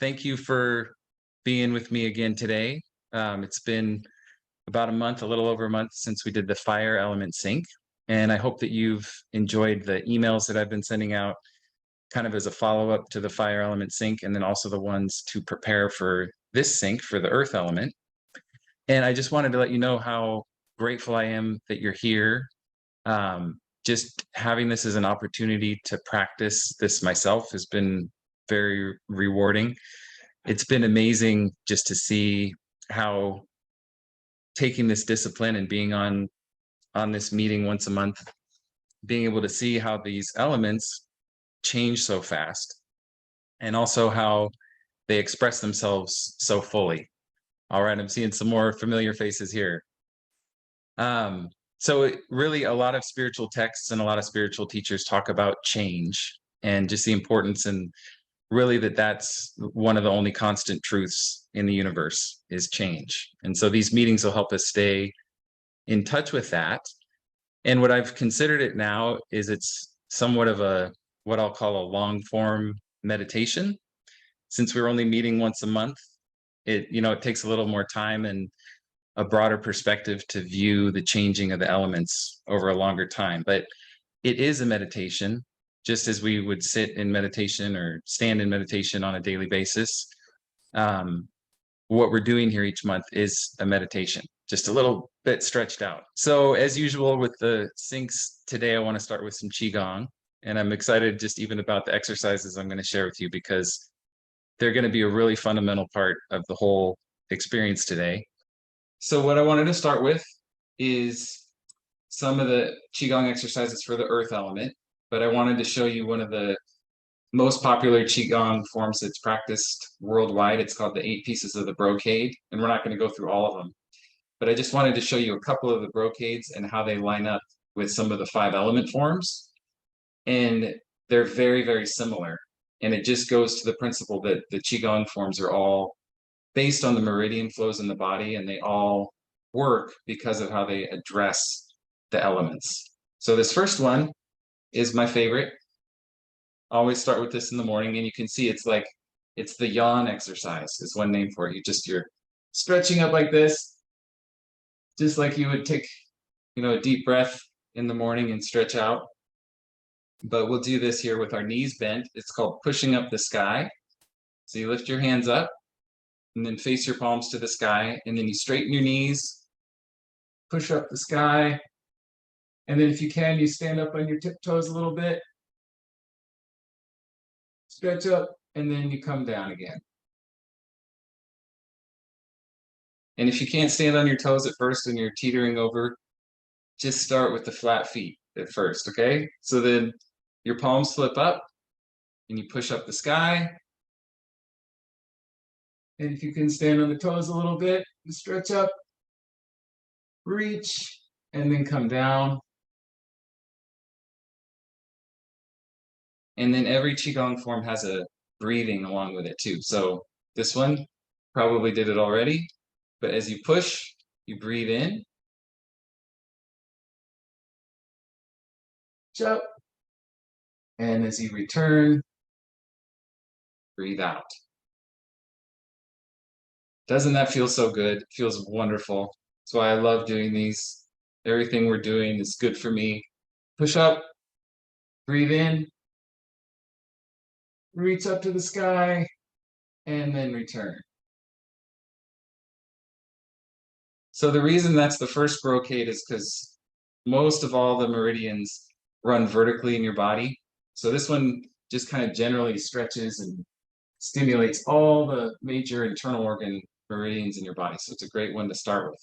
Thank you for being with me again today. It's been about a month, a little over a month since we did the fire element sync. And I hope that you've enjoyed the emails that I've been sending out kind of as a follow-up to the fire element sync, and then also the ones to prepare for this sync for the earth element. And I just wanted to let you know how grateful I am that you're here. Just having this as an opportunity to practice this myself has been very rewarding. It's been amazing just to see how taking this discipline and being on this meeting once a month, being able to see how these elements change so fast, and also how they express themselves so fully. All right, I'm seeing some more familiar faces here. Really, a lot of spiritual texts and a lot of spiritual teachers talk about change and just the importance, and really that's one of the only constant truths in the universe is change. And so these meetings will help us stay in touch with that. And what I've considered it now is it's somewhat of a what I'll call a long form meditation. Since we're only meeting once a month, it takes a little more time and a broader perspective to view the changing of the elements over a longer time. But it is a meditation, just as we would sit in meditation or stand in meditation on a daily basis. What we're doing here each month is a meditation, just a little bit stretched out. So as usual with the syncs today, I want to start with some Qigong. And I'm excited just even about the exercises I'm going to share with you, because they're going to be a really fundamental part of the whole experience today. So what I wanted to start with is some of the Qigong exercises for the earth element, but I wanted to show you one of the most popular Qigong forms that's practiced worldwide. It's called the 8 Pieces of the Brocade, and we're not going to go through all of them. But I just wanted to show you a couple of the brocades and how they line up with some of the 5 element forms. And they're very, very similar. And it just goes to the principle that the Qigong forms are all based on the meridian flows in the body, and they all work because of how they address the elements. So this first one is my favorite. I always start with this in the morning, and you can see it's the yawn exercise is one name for it. You're stretching up like this, just like you would take, a deep breath in the morning and stretch out. But we'll do this here with our knees bent. It's called pushing up the sky. So you lift your hands up and then face your palms to the sky, and then you straighten your knees, push up the sky, and then if you can, you stand up on your tiptoes a little bit, stretch up, and then you come down again. And if you can't stand on your toes at first and you're teetering over, just start with the flat feet at first, okay? So then your palms flip up and you push up the sky. And if you can stand on the toes a little bit, you stretch up, reach, and then come down. And then every Qigong form has a breathing along with it too. So this one probably did it already, but as you push, you breathe in, up, and as you return, breathe out. Doesn't that feel so good? It feels wonderful. That's why I love doing these. Everything we're doing is good for me. Push up, breathe in, reach up to the sky, and then return. So the reason that's the first brocade is because most of all the meridians run vertically in your body. So this one just kind of generally stretches and stimulates all the major internal organ meridians in your body. So it's a great one to start with.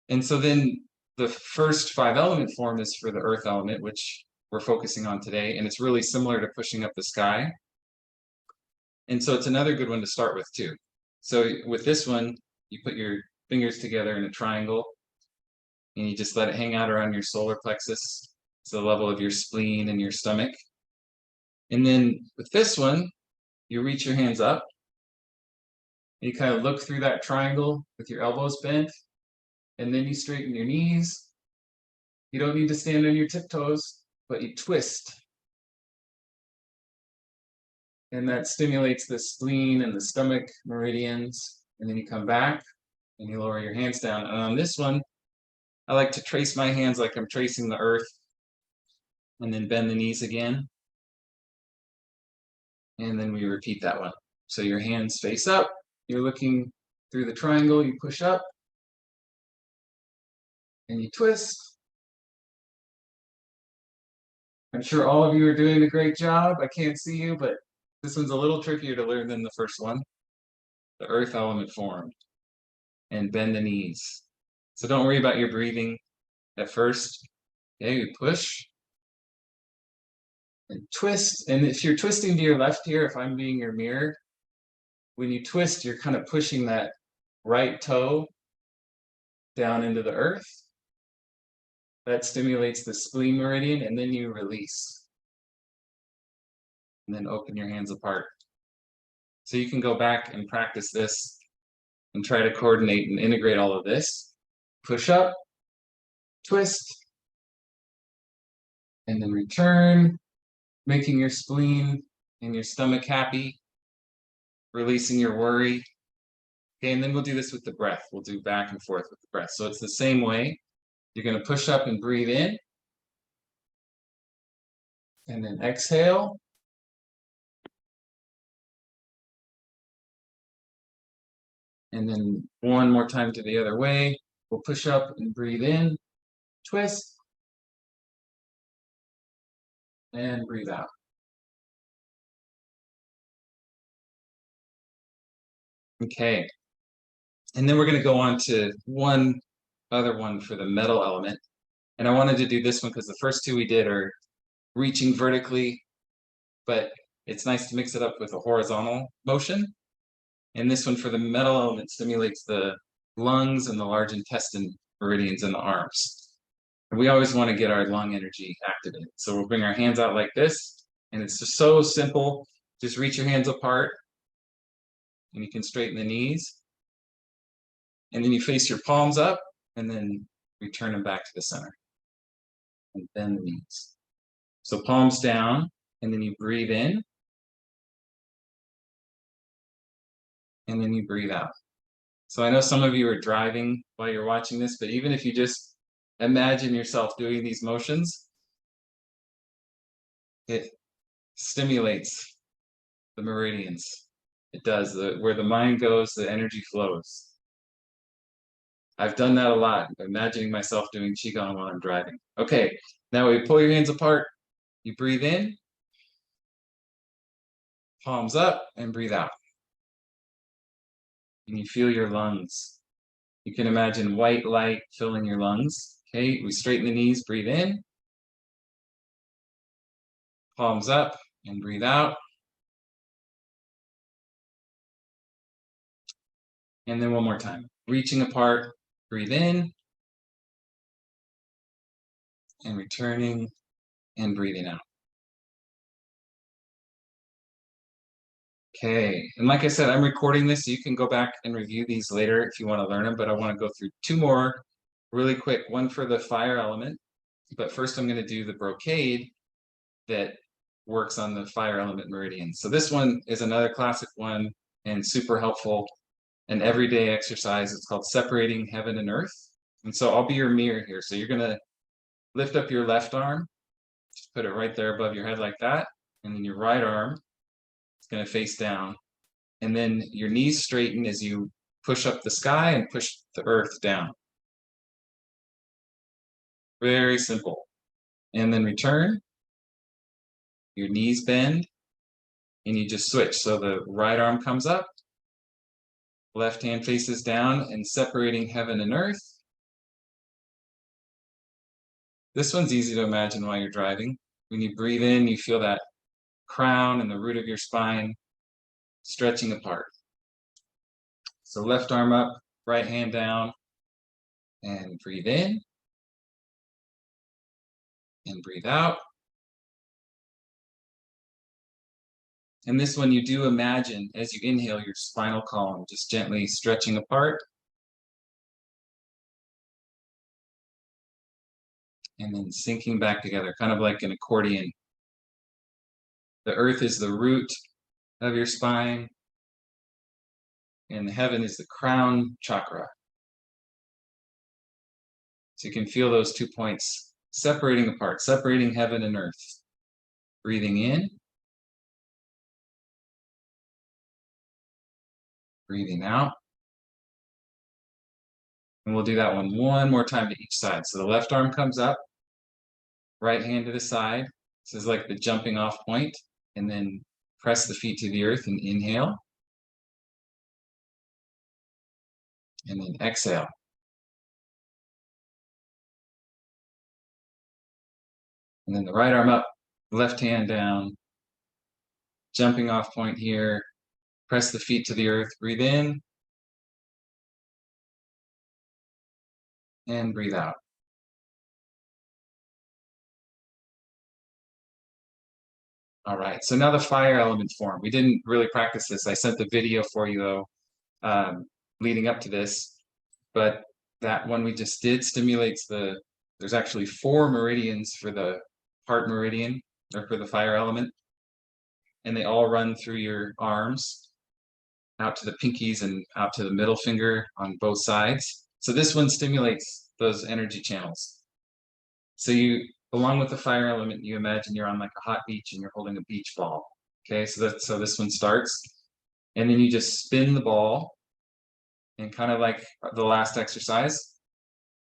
And so then the first 5 element form is for the earth element, which we're focusing on today. And it's really similar to pushing up the sky. And so it's another good one to start with too. So with this one, you put your fingers together in a triangle and you just let it hang out around your solar plexus to the level of your spleen and your stomach. And then with this one, you reach your hands up and you kind of look through that triangle with your elbows bent, and then you straighten your knees. You don't need to stand on your tiptoes, but you twist. And that stimulates the spleen and the stomach meridians. And then you come back and you lower your hands down. And on this one, I like to trace my hands like I'm tracing the earth, and then bend the knees again. And then we repeat that one. So your hands face up, you're looking through the triangle, you push up, and you twist. I'm sure all of you are doing a great job. I can't see you, but this one's a little trickier to learn than the first one. The Earth Element form. And bend the knees. So don't worry about your breathing at first. Okay, you push and twist. And if you're twisting to your left here, if I'm being your mirror, when you twist, you're kind of pushing that right toe down into the earth. That stimulates the spleen meridian, and then you release. And then open your hands apart. So you can go back and practice this and try to coordinate and integrate all of this. Push up, twist, and then return, making your spleen and your stomach happy, releasing your worry. Okay, and then we'll do this with the breath. We'll do back and forth with the breath. So it's the same way. You're going to push up and breathe in, and then exhale. And then one more time to the other way. We'll push up and breathe in, twist, and breathe out. Okay. And then we're going to go on to one other one for the metal element. And I wanted to do this one because the first two we did are reaching vertically, but it's nice to mix it up with a horizontal motion. And this one for the metal element stimulates the lungs and the large intestine meridians in the arms. And we always want to get our lung energy activated. So we'll bring our hands out like this, and it's just so simple. Just reach your hands apart, and you can straighten the knees. And then you face your palms up, and then return them back to the center. And bend the knees. So palms down, and then you breathe in, and then you breathe out. So I know some of you are driving while you're watching this, but even if you just imagine yourself doing these motions, it stimulates the meridians. It does. Where the mind goes, the energy flows. I've done that a lot, imagining myself doing Qigong while I'm driving. Okay, now we pull your hands apart. You breathe in, palms up, and breathe out. And you feel your lungs. You can imagine white light filling your lungs. Okay, we straighten the knees, breathe in, palms up, and breathe out. And then one more time. Reaching apart, breathe in, and returning, and breathing out. Okay, and like I said, I'm recording this, so you can go back and review these later if you want to learn them, but I want to go through two more really quick. One for the fire element, but first I'm going to do the brocade that works on the fire element meridian. So this one is another classic one and super helpful, an everyday exercise. It's called separating heaven and earth. And so I'll be your mirror here. So you're going to lift up your left arm, just put it right there above your head like that, and then your right arm is going to face down. And then your knees straighten as you push up the sky and push the earth down. Very simple. And then return. Your knees bend, and you just switch. So the right arm comes up, left hand faces down, and separating heaven and earth. This one's easy to imagine while you're driving. When you breathe in, you feel that crown and the root of your spine stretching apart. So left arm up, right hand down, and breathe in, and breathe out. And this one, you do imagine, as you inhale, your spinal column just gently stretching apart. And then sinking back together, kind of like an accordion. The earth is the root, of your spine. And heaven is the crown chakra. So you can feel those 2 points separating apart, separating heaven and earth. Breathing in. Breathing out. And we'll do that one more time to each side. So the left arm comes up, right hand to the side. This is like the jumping off point. And then press the feet to the earth and inhale. And then exhale. And then the right arm up, left hand down, jumping off point here. Press the feet to the earth, breathe in, and breathe out. All right, so now the fire element form. We didn't really practice this. I sent the video for you though, leading up to this, but that one we just did stimulates there's actually 4 meridians for the heart meridian, or for the fire element, and they all run through your arms, out to the pinkies and out to the middle finger on both sides. So this one stimulates those energy channels. So you, along with the fire element, you imagine you're on like a hot beach and you're holding a beach ball. Okay, so this one starts, and then you just spin the ball, and kind of like the last exercise,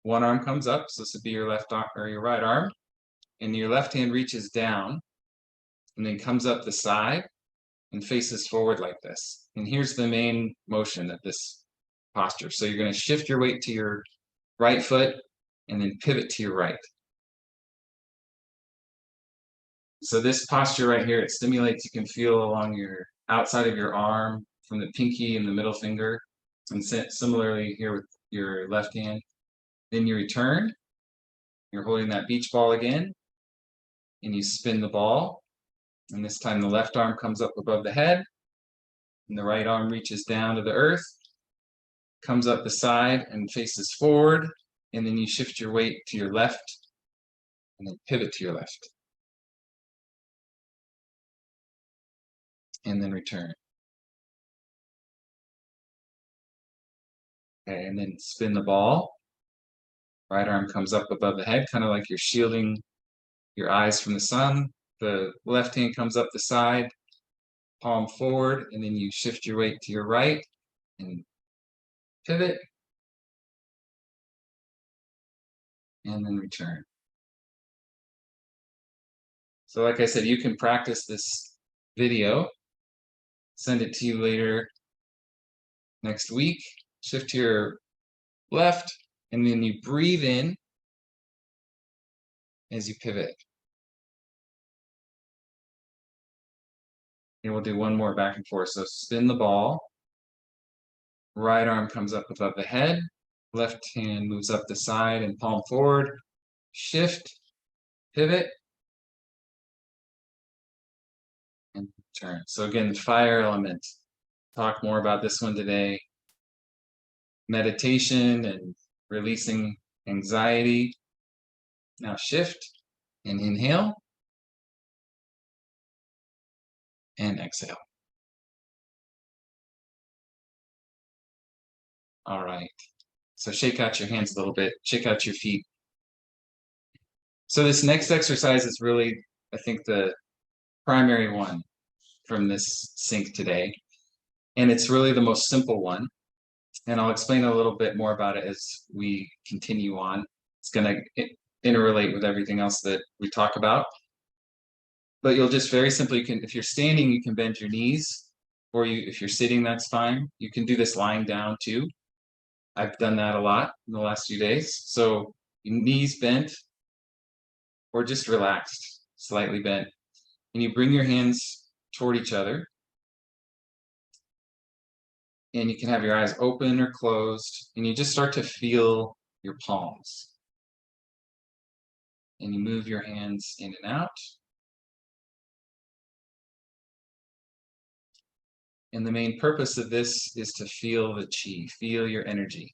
one arm comes up, so this would be your left arm or your right arm, and your left hand reaches down, and then comes up the side and faces forward like this. And here's the main motion of this posture. So you're going to shift your weight to your right foot and then pivot to your right. So this posture right here, it stimulates, you can feel along your outside of your arm from the pinky and the middle finger. And similarly here with your left hand. Then you return, you're holding that beach ball again, and you spin the ball. And this time the left arm comes up above the head, and the right arm reaches down to the earth, comes up the side and faces forward, and then you shift your weight to your left, and then pivot to your left. And then return. Okay, and then spin the ball. Right arm comes up above the head, kind of like you're shielding your eyes from the sun. The left hand comes up the side, palm forward, and then you shift your weight to your right and pivot, and then return. So like I said, you can practice this video, send it to you later next week, shift to your left, and then you breathe in as you pivot. And we'll do one more back and forth. So spin the ball, right arm comes up above the head, left hand moves up the side and palm forward, shift, pivot, and turn. So again, fire element. Talk more about this one today. Meditation and releasing anxiety. Now shift and inhale and exhale. All right. So shake out your hands a little bit, shake out your feet. So this next exercise is really, I think, the primary one from this sync today. And it's really the most simple one. And I'll explain a little bit more about it as we continue on. It's going to interrelate with everything else that we talk about. But you'll just very simply, if you're standing, you can bend your knees, or if you're sitting, that's fine. You can do this lying down too. I've done that a lot in the last few days. So knees bent, or just relaxed, slightly bent. And you bring your hands toward each other. And you can have your eyes open or closed, and you just start to feel your palms. And you move your hands in and out. And the main purpose of this is to feel the chi, feel your energy.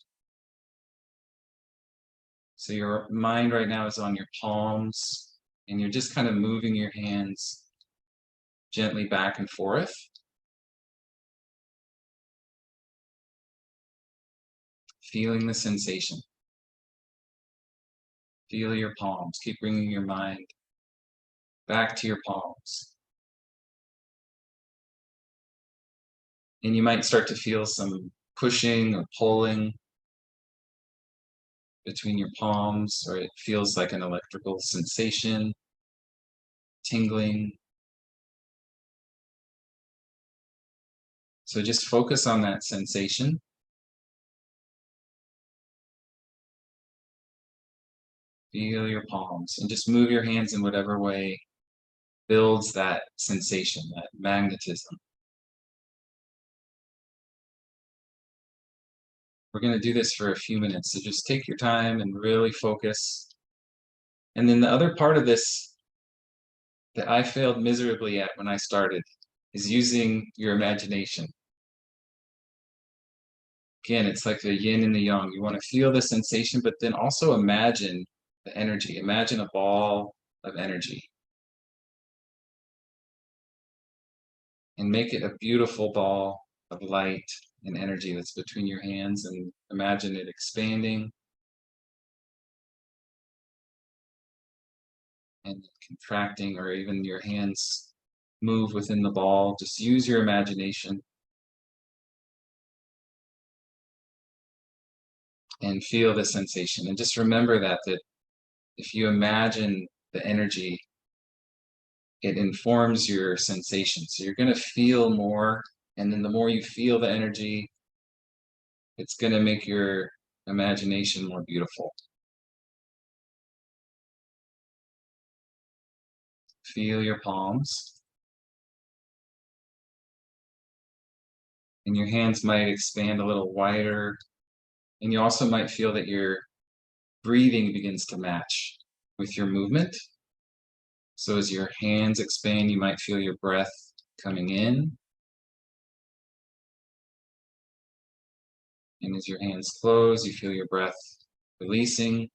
So your mind right now is on your palms, and you're just kind of moving your hands gently back and forth. feeling the sensation. Feel your palms. Keep bringing your mind back to your palms. And you might start to feel some pushing or pulling between your palms, or it feels like an electrical sensation, tingling. So just focus on that sensation. Feel your palms and just move your hands in whatever way builds that sensation, that magnetism. We're going to do this for a few minutes, so just take your time and really focus. And then the other part of this that I failed miserably at when I started is using your imagination. Again, it's like the yin and the yang. You want to feel the sensation, but then also imagine the energy. Imagine a ball of energy. And make it a beautiful ball of light and energy that's between your hands, and imagine it expanding and contracting, or even your hands move within the ball. Just use your imagination and feel the sensation. And just remember that if you imagine the energy, it informs your sensation. So you're going to feel more, and then the more you feel the energy, it's going to make your imagination more beautiful. Feel your palms. And your hands might expand a little wider. And you also might feel that your breathing begins to match with your movement. So as your hands expand, you might feel your breath coming in. And as your hands close, you feel your breath releasing.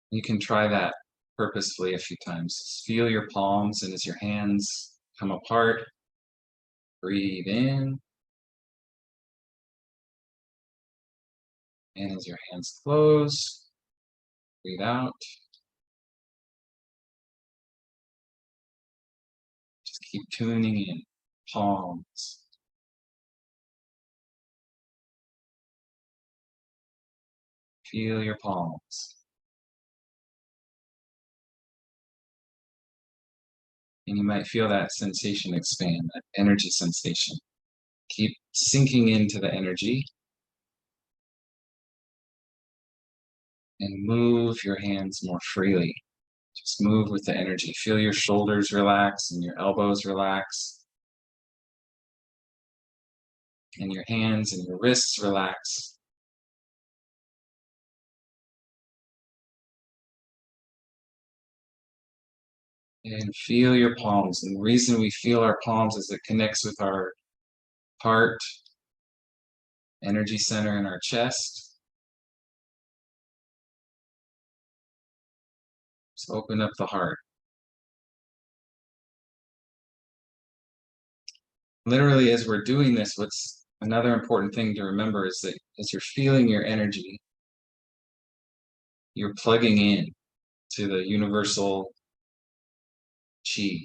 You can try that purposefully a few times. Just feel your palms, and as your hands come apart, breathe in. And as your hands close, breathe out. Just keep tuning in. Palms. Feel your palms. And you might feel that sensation expand, that energy sensation. Keep sinking into the energy. And move your hands more freely. Just move with the energy. Feel your shoulders relax and your elbows relax. And your hands and your wrists relax. And feel your palms. And the reason we feel our palms is it connects with our heart, energy center in our chest. Just open up the heart. Literally, as we're doing this, what's another important thing to remember is that as you're feeling your energy, you're plugging in to the universal chi,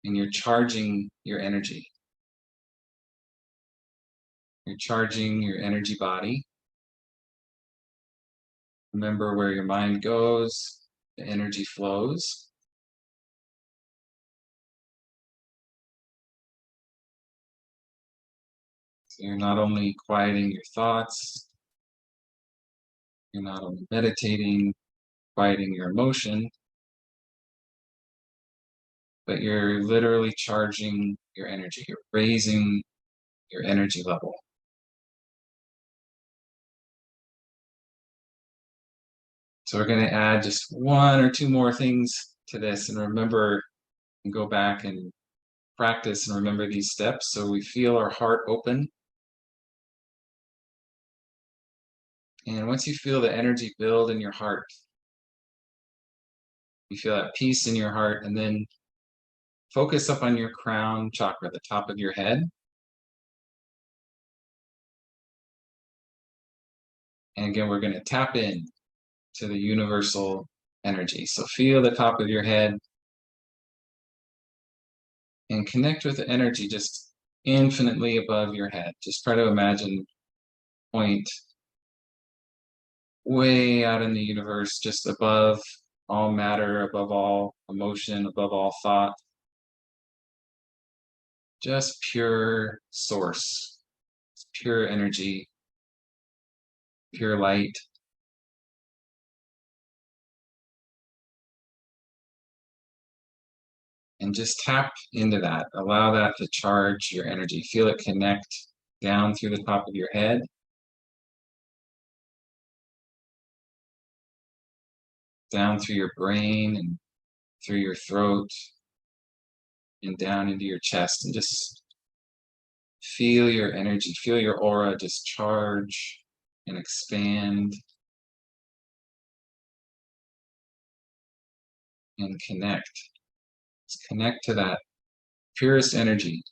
and you're charging your energy. You're charging your energy body. Remember, where your mind goes, the energy flows. So you're not only quieting your thoughts, you're not only meditating, quieting your emotion, but you're literally charging your energy. You're raising your energy level. So we're going to add just one or two more things to this, and remember, and go back and practice and remember these steps. So we feel our heart open. And once you feel the energy build in your heart, you feel that peace in your heart, and then focus up on your crown chakra, the top of your head. And again, we're going to tap in to the universal energy. So feel the top of your head and connect with the energy just infinitely above your head. Just try to imagine a point way out in the universe, just above all matter, above all emotion, above all thought. Just pure source, pure energy, pure light. And just tap into that. Allow that to charge your energy. Feel it connect down through the top of your head. Down through your brain and through your throat and down into your chest. And just feel your energy, feel your aura just charge and expand and connect. Just connect to that purest energy.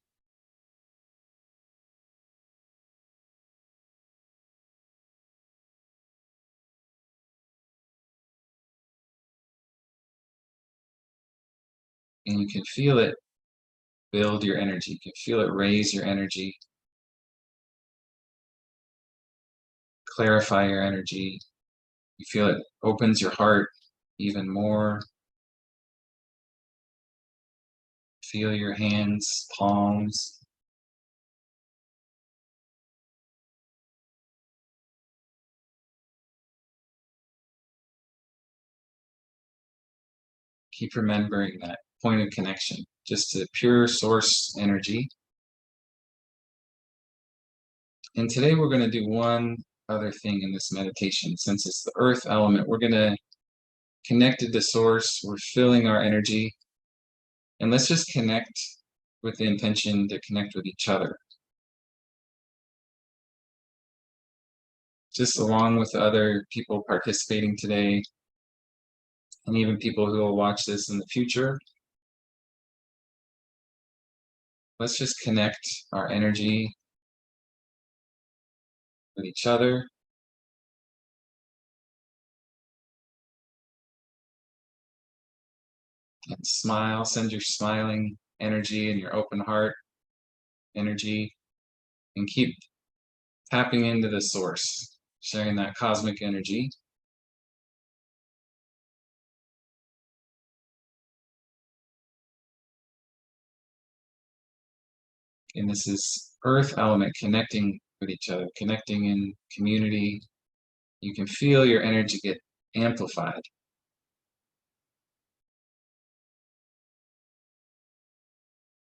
And you can feel it build your energy. You can feel it raise your energy, clarify your energy. You feel it opens your heart even more. Feel your hands, palms. Keep remembering that point of connection, just to pure source energy. And today we're going to do one other thing in this meditation. Since it's the earth element, we're going to connect it to source. We're filling our energy. And let's just connect with the intention to connect with each other. Just along with other people participating today, and even people who will watch this in the future. Let's just connect our energy with each other. And smile, send your smiling energy and your open heart energy, and keep tapping into the source, sharing that cosmic energy. And this is earth element connecting with each other, connecting in community. You can feel your energy get amplified.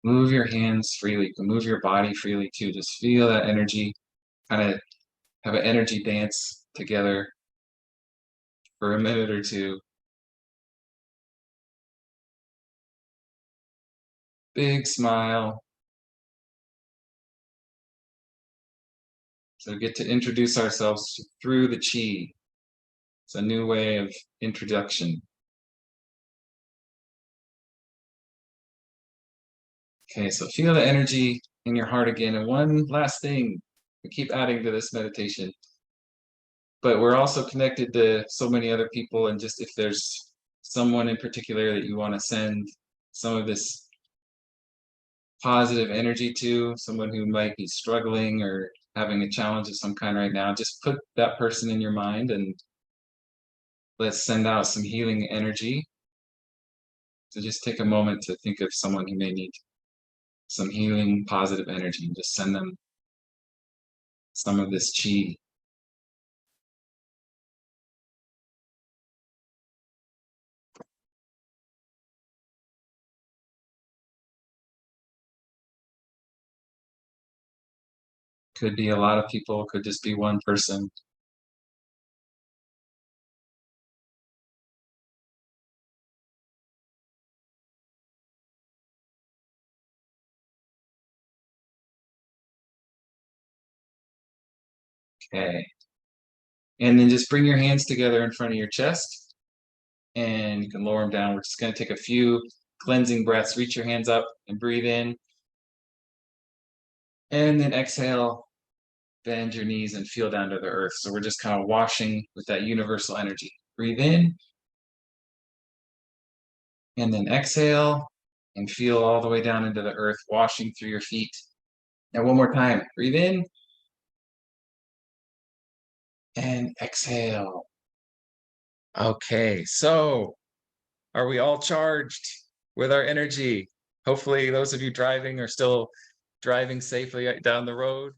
Move your hands freely. You can move your body freely too. Just feel that energy, kind of have an energy dance together for a minute or two. Big smile. So we get to introduce ourselves through the chi. It's a new way of introduction. Okay, so feel the energy in your heart again. And one last thing, we keep adding to this meditation, but we're also connected to so many other people. And just if there's someone in particular that you want to send some of this positive energy to, someone who might be struggling or having a challenge of some kind right now, just put that person in your mind and let's send out some healing energy. So just take a moment to think of someone who may need some healing positive energy and just send them some of this chi. Could be a lot of people, could just be one person. Okay. And then just bring your hands together in front of your chest and you can lower them down. We're just going to take a few cleansing breaths. Reach your hands up and breathe in. And then exhale, bend your knees and feel down to the earth. So we're just kind of washing with that universal energy. Breathe in. And then exhale and feel all the way down into the earth, washing through your feet. Now one more time. Breathe in. And exhale. Okay, so are we all charged with our energy? Hopefully those of you driving are still driving safely down the road.